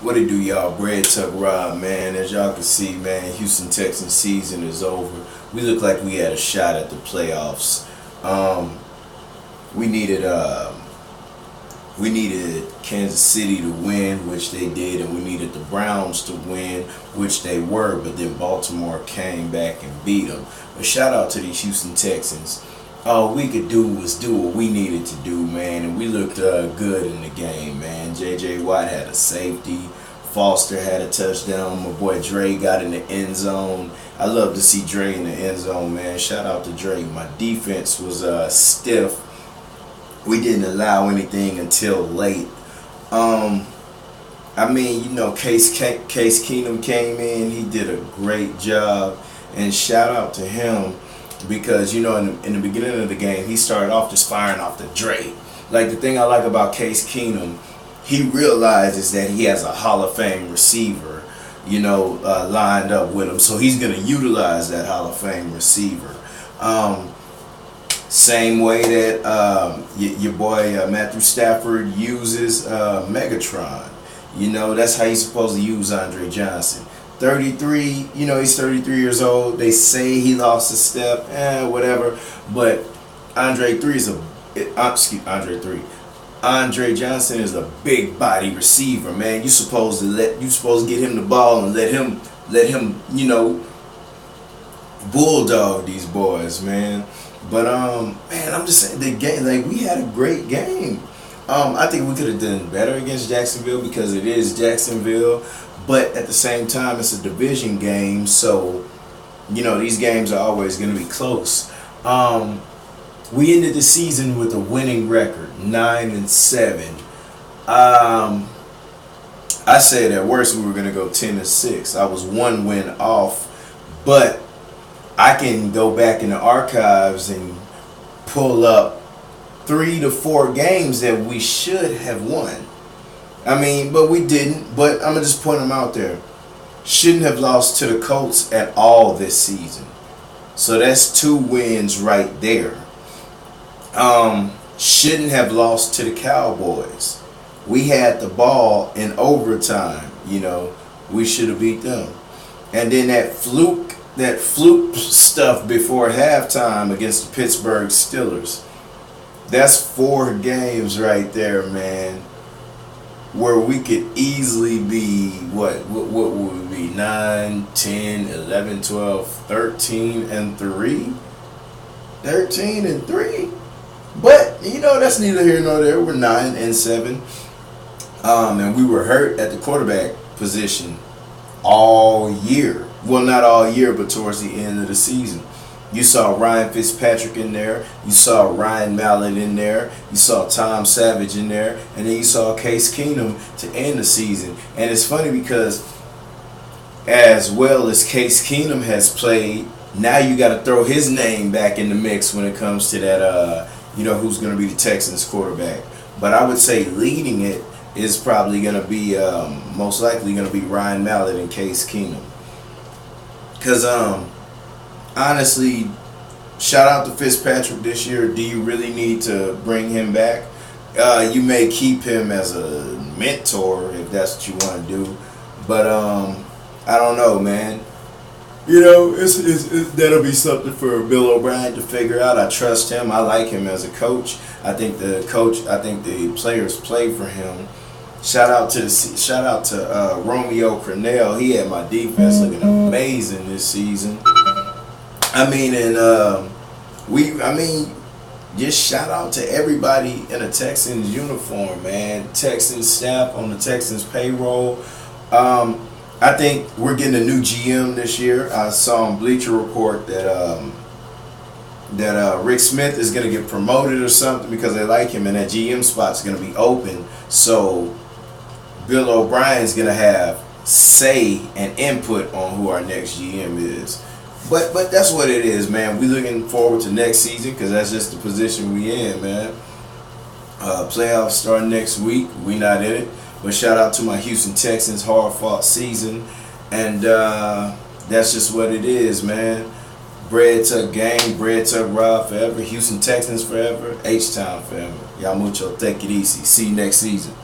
What it do, y'all? Bread Tuck Rob, man. As y'all can see, man, Houston Texans season is over. We look like we had a shot at the playoffs. We needed Kansas City to win, which they did, and we needed the Browns to win, which they were. But then Baltimore came back and beat them. But shout out to these Houston Texans. All we could do was do what we needed to do, man, and we looked good in the game, man. J.J. Watt had a safety. Foster had a touchdown. My boy Dre got in the end zone. I love to see Dre in the end zone, man. Shout out to Dre. My defense was stiff. We didn't allow anything until late. Case Keenum came in. He did a great job, and shout out to him. Because, in the beginning of the game, he started off just firing off the Dre. Like, the thing I like about Case Keenum, he realizes that he has a Hall of Fame receiver, lined up with him. So he's going to utilize that Hall of Fame receiver. Same way that your boy Matthew Stafford uses Megatron. That's how he's supposed to use Andre Johnson. 33, he's 33 years old. They say he lost a step, whatever. But Andre Johnson is a big body receiver, man. You supposed to get him the ball and let him, bulldog these boys, man. But man, I'm just saying the game, like, we had a great game. I think we could have done better against Jacksonville because it is Jacksonville. But at the same time, it's a division game, so these games are always going to be close. We ended the season with a winning record, 9-7. I said at worst we were going to go 10-6. I was one win off, but I can go back in the archives and pull up 3 to 4 games that we should have won. But we didn't. But I'm going to just point them out there. Shouldn't have lost to the Colts at all this season. So that's 2 wins right there. Shouldn't have lost to the Cowboys. We had the ball in overtime. We should have beat them. And then that fluke stuff before halftime against the Pittsburgh Steelers. That's 4 games right there, man, where we could easily be, what would we be, 9, 10, 11, 12, 13-3? 13-3? But, that's neither here nor there. We're 9-7. And we were hurt at the quarterback position all year. Well, not all year, but towards the end of the season. You saw Ryan Fitzpatrick in there. You saw Ryan Mallett in there. You saw Tom Savage in there. And then you saw Case Keenum to end the season. And it's funny because as well as Case Keenum has played, now you got to throw his name back in the mix when it comes to that, who's going to be the Texans quarterback. But I would say leading it is probably going to be, most likely going to be Ryan Mallett and Case Keenum. Because, honestly, shout out to Fitzpatrick this year. Do you really need to bring him back? You may keep him as a mentor if that's what you want to do. But I don't know, man. That'll be something for Bill O'Brien to figure out. I trust him. I like him as a coach. I think the players play for him. Shout out to Romeo Crennel. He had my defense looking amazing this season. Just shout out to everybody in a Texans uniform, man. Texans staff on the Texans payroll. I think we're getting a new GM this year. I saw on Bleacher Report that Rick Smith is going to get promoted or something because they like him, and that GM spot's going to be open. So Bill O'Brien's going to have say and input on who our next GM is. But that's what it is, man. We looking forward to next season because that's just the position we in, man. Playoffs starting next week. We not in it. But shout out to my Houston Texans, hard-fought season. And that's just what it is, man. Bread Tuck gang, Bread Tuck Rob forever. Houston Texans forever. H-Town forever. Y'all mucho. Take it easy. See you next season.